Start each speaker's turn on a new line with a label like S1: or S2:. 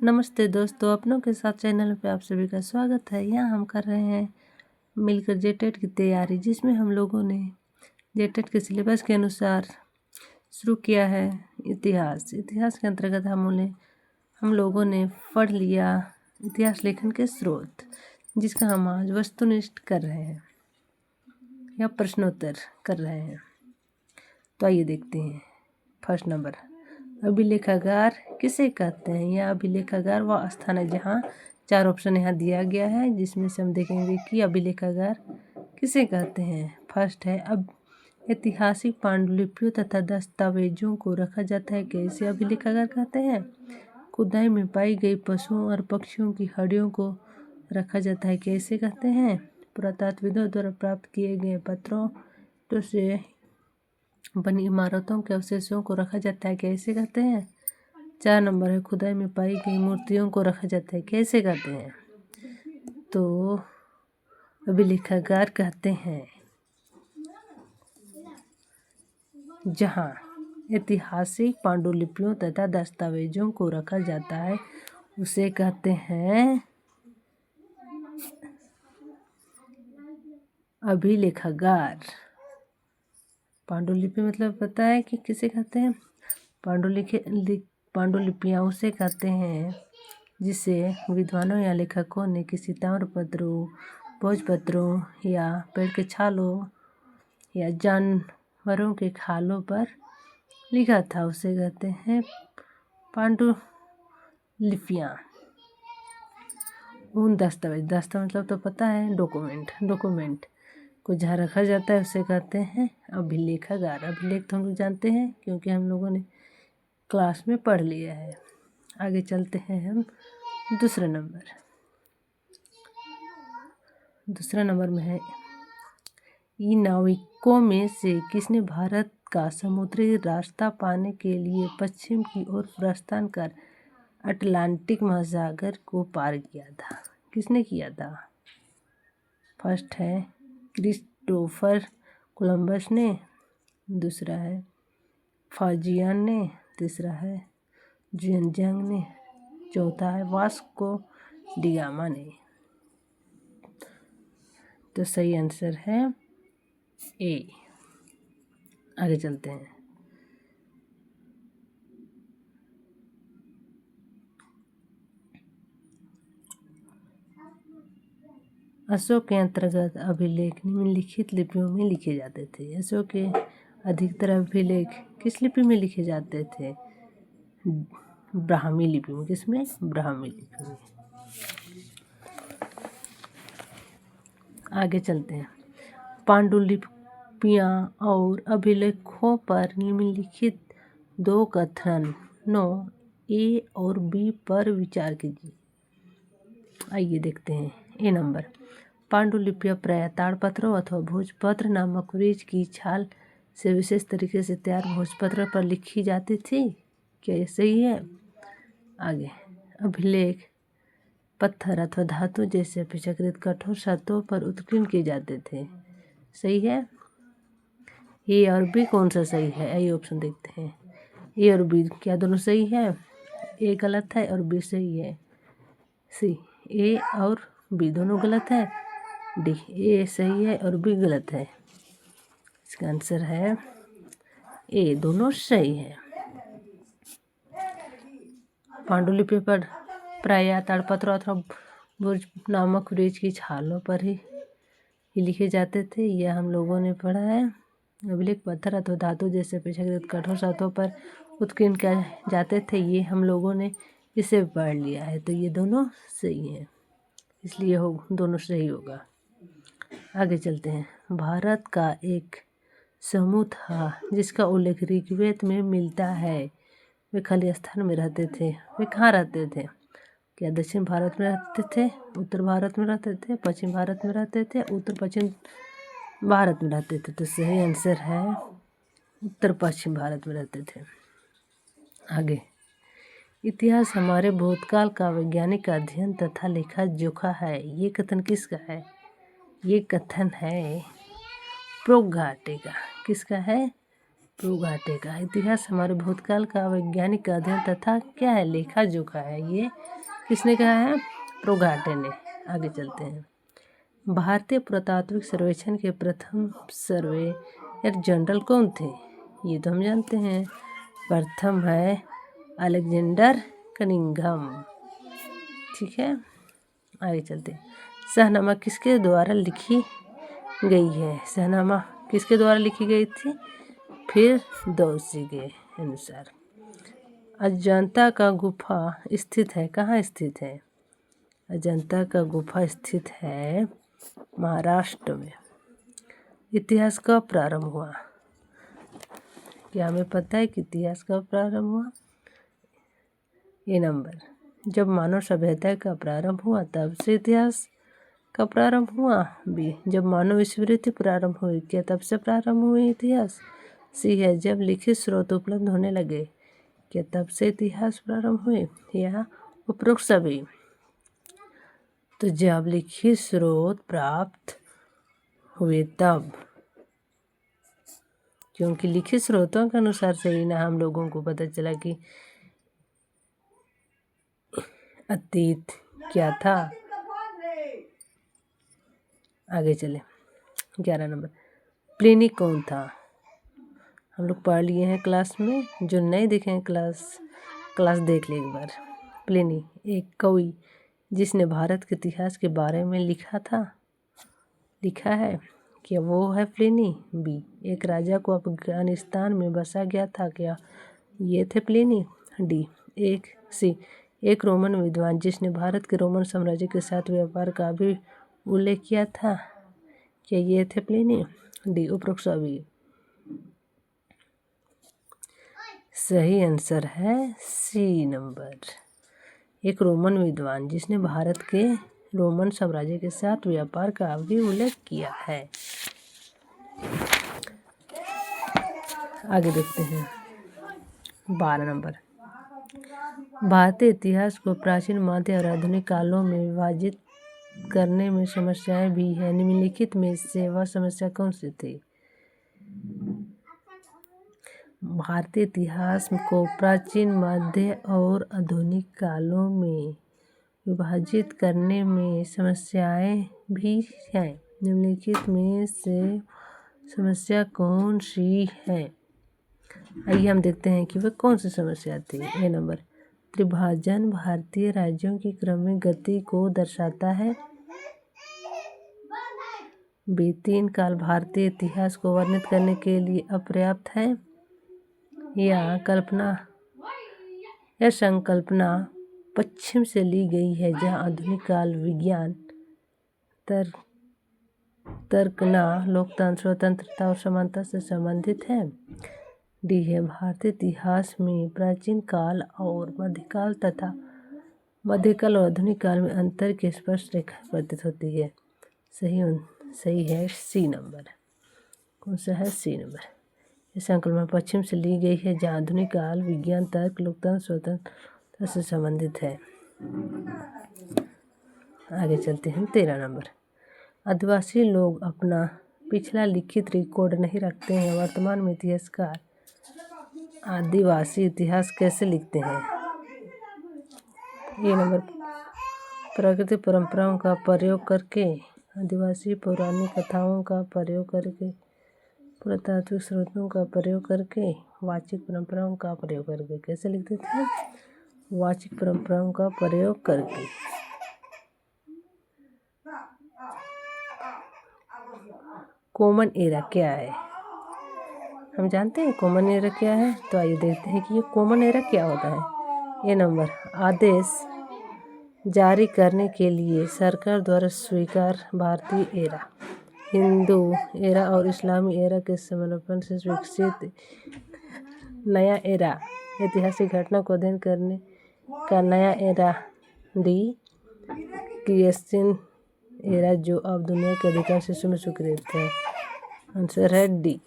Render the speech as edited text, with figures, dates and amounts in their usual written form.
S1: नमस्ते दोस्तों, अपनों के साथ चैनल पे आप सभी का स्वागत है। यहाँ हम कर रहे हैं मिलकर जेटेट की तैयारी, जिसमें हम लोगों ने जेटेट के सिलेबस के अनुसार शुरू किया है इतिहास के अंतर्गत हम लोगों ने पढ़ लिया इतिहास लेखन के स्रोत, जिसका हम आज वस्तुनिष्ठ कर रहे हैं या प्रश्नोत्तर कर रहे हैं। तो आइए देखते हैं। फर्स्ट नंबर, अभिलेखागार किसे कहते हैं? यह अभिलेखागार वह स्थान है जहाँ चार ऑप्शन यहाँ दिया गया है, जिसमें से हम देखेंगे कि अभिलेखागार किसे कहते हैं। फर्स्ट है, अब ऐतिहासिक पांडुलिपियों तथा दस्तावेजों को रखा जाता है, कैसे अभिलेखागार कहते हैं? खुदाई में पाई गई पशुओं और पक्षियों की हड्डियों को रखा जाता है, कैसे कहते हैं? पुरातत्वविदों द्वारा प्राप्त किए गए पत्रों तो से बनी इमारतों के अवशेषों को रखा जाता है, कैसे कहते हैं? 4 नंबर है, खुदाई में पाई गई मूर्तियों को रखा जाता है, कैसे कहते हैं? तो अभिलेखागार कहते हैं। जहाँ ऐतिहासिक पांडुलिपियों तथा दस्तावेजों को रखा जाता है उसे कहते हैं अभिलेखागार। पांडुलिपि मतलब पता है कि किसे कहते हैं? पांडुलिपियाँ उसे कहते हैं जिसे विद्वानों या लेखकों ने किसी ताम्रपत्रों, भोजपत्रों या पेड़ के छालों या जानवरों के खालों पर लिखा था, उसे कहते हैं पांडुलिपियाँ। उन दस्तावेज मतलब तो पता है डॉक्यूमेंट को जहाँ रखा जाता है उसे कहते हैं अभिलेखागार। अभिलेख तो हम लोग जानते हैं क्योंकि हम लोगों ने क्लास में पढ़ लिया है। आगे चलते हैं हम दूसरा नंबर में है, इन नाविकों में से किसने भारत का समुद्री रास्ता पाने के लिए पश्चिम की ओर प्रस्थान कर अटलांटिक महासागर को पार किया था? किसने किया था? फर्स्ट है क्रिस्टोफर कोलंबस ने, दूसरा है फाजियान ने, तीसरा है जुएनजांग ने, चौथा है वास्को डिगामा ने। तो सही आंसर है ए। आगे चलते हैं। अशोक के अंतर्गत अभिलेख निम्नलिखित लिपियों में लिखे जाते थे। अशोक के अधिकतर अभिलेख किस लिपि में लिखे जाते थे? ब्राह्मी लिपि में। किसमें? ब्राह्मी लिपि में। आगे चलते हैं। पांडुलिपियाँ और अभिलेखों पर निम्नलिखित दो कथनों ए और बी पर विचार कीजिए। आइए देखते हैं। ए नंबर, पांडुलिपियाँ प्रायः ताड़पत्रों अथवा भोजपत्र नामक वृक्ष की छाल से विशेष तरीके से तैयार भोजपत्र पर लिखी जाती थी, क्या ये सही है? आगे, अभिलेख पत्थर अथवा धातु जैसे अपेक्षाकृत कठोर सतहों पर उत्कीर्ण किए जाते थे, सही है? ए और बी कौन सा सही है? आइए ऑप्शन देखते हैं। ए और बी क्या दोनों सही है? ए गलत है और बी सही है। सी, ए और बी दोनों गलत है। डी, ए सही है और बी गलत है। इसका आंसर है ए, दोनों सही है। पांडुलिपि पर प्रायः ताड़पत्र अथवा भोज नामक वृक्ष की छालों पर ही लिखे जाते थे, यह हम लोगों ने पढ़ा है। अभिलेख पत्थर अथवा धातु जैसे अपेक्षाकृत कठोर सतहों पर उत्कीर्ण किए जाते थे, ये हम लोगों ने इसे पढ़ लिया है। तो ये दोनों सही हैं, इसलिए दोनों सही होगा। आगे चलते हैं। भारत का एक समूह था जिसका उल्लेख ऋग्वेद में मिलता है, वे खाली स्थान में रहते थे। वे कहाँ रहते थे? क्या दक्षिण भारत में रहते थे, उत्तर भारत में रहते थे, पश्चिम भारत में रहते थे, उत्तर पश्चिम भारत में रहते थे? तो सही आंसर है उत्तर पश्चिम भारत में रहते थे। आगे, इतिहास हमारे भूतकाल का वैज्ञानिक अध्ययन तथा लेखा जोखा है, ये कथन किसका है? ये कथन है प्रोक्टाटे का। किसका है? प्रोगाटे का। इतिहास हमारे भूतकाल का वैज्ञानिक अध्ययन तथा क्या है, लेखा जोखा है। ये किसने कहा है? प्रोगाटे ने। आगे चलते हैं। भारतीय पुरातात्विक सर्वेक्षण के प्रथम सर्वेयर जनरल कौन थे? ये तो हम जानते हैं, प्रथम है अलेक्जेंडर कनिंघम। ठीक है, आगे चलते हैं। शाहनामा किसके द्वारा लिखी गई है? शाहनामा किसके द्वारा लिखी गई थी? फिरदौसी के अनुसार। अजंता का गुफा स्थित है, कहाँ स्थित है? अजंता का गुफा स्थित है महाराष्ट्र में। इतिहास कब प्रारंभ हुआ? क्या हमें पता है कि इतिहास कब प्रारंभ हुआ? ये नंबर, जब मानव सभ्यता का प्रारंभ हुआ तब से इतिहास का प्रारंभ हुआ। बी, जब मानव स्मृति प्रारंभ हुई, क्या तब से प्रारंभ हुई इतिहास? सी है, जब लिखित स्रोत उपलब्ध होने लगे, क्या तब से इतिहास प्रारंभ हुए? या उपरोक्त सभी? तो जब लिखित स्रोत प्राप्त हुए तब, क्योंकि लिखित स्रोतों के अनुसार से ही ना हम लोगों को पता चला कि अतीत क्या था। आगे चले, 11 नंबर। प्लिनी कौन था? हम लोग पढ़ लिए हैं क्लास में, जो नहीं देखे हैं क्लास देख ले एक बार। प्लिनी एक कवि जिसने भारत के इतिहास के बारे में लिखा है, क्या वो है प्लिनी? बी, एक राजा को अफगानिस्तान में बसा गया था, क्या ये थे प्लिनी? डी, एक रोमन विद्वान जिसने भारत के रोमन साम्राज्य के साथ व्यापार का भी उल्लेख किया था, क्या ये थे प्लिनी? डी, उपरोक्त सभी। सही आंसर है सी नंबर। एक रोमन विद्वान जिसने भारत के रोमन साम्राज्य के साथ व्यापार का भी उल्लेख किया है। आगे देखते हैं, 12 नंबर। भारतीय इतिहास को प्राचीन, मध्य और आधुनिक कालों में विभाजित करने में समस्याएं भी हैं। निम्नलिखित में से वह समस्या कौन सी थी? भारतीय इतिहास को प्राचीन, मध्य और आधुनिक कालों में विभाजित करने में समस्याएं भी हैं। निम्नलिखित में से समस्या कौन सी है? आइए हम देखते हैं कि वह कौन सी समस्या थी। ए नंबर, त्रिभाजन भारतीय राज्यों की क्रमिक गति को दर्शाता है। बी, 3 काल भारतीय इतिहास को वर्णित करने के लिए अपर्याप्त है। या संकल्पना पश्चिम से ली गई है, जहाँ आधुनिक काल विज्ञान, तर्कना, लोकतंत्र, स्वतंत्रता और समानता से संबंधित है। डी है, भारतीय इतिहास में प्राचीन काल और मध्यकाल तथा मध्यकाल और आधुनिक काल में अंतर की स्पष्ट रेखा प्रतीत होती है। सही है सी नंबर। कौन सा है? C number. ये संकल्पना पश्चिम से ली गई है, जहाँ आधुनिक काल विज्ञान, तर्क, लोकतंत्र, स्वतंत्रता से संबंधित है। आगे चलते हैं, 13 नंबर। आदिवासी लोग अपना पिछला लिखित रिकॉर्ड नहीं रखते हैं। वर्तमान में इतिहासकार आदिवासी इतिहास कैसे लिखते हैं? ये नंबर, प्राकृतिक परंपराओं का प्रयोग करके, आदिवासी पौराणिक कथाओं का प्रयोग करके, पुरातात्विक स्रोतों का प्रयोग करके, वाचिक परंपराओं का प्रयोग करके। कैसे लिखते थे? वाचिक परंपराओं का प्रयोग करके। कॉमन एरा क्या है? हम जानते हैं कॉमन एरा क्या है, तो आइए देखते हैं कि ये कॉमन एरा क्या होता है। ये नंबर, आदेश जारी करने के लिए सरकार द्वारा स्वीकार भारतीय एरा, हिंदू एरा और इस्लामी एरा के समन्वय से विकसित नया एरा, ऐतिहासिक घटना को अध्ययन करने का नया एरा। डी, क्रिएशन एरा, जो अब दुनिया के अधिकांश हिस्सों में स्वीकृत है। आंसर है डी।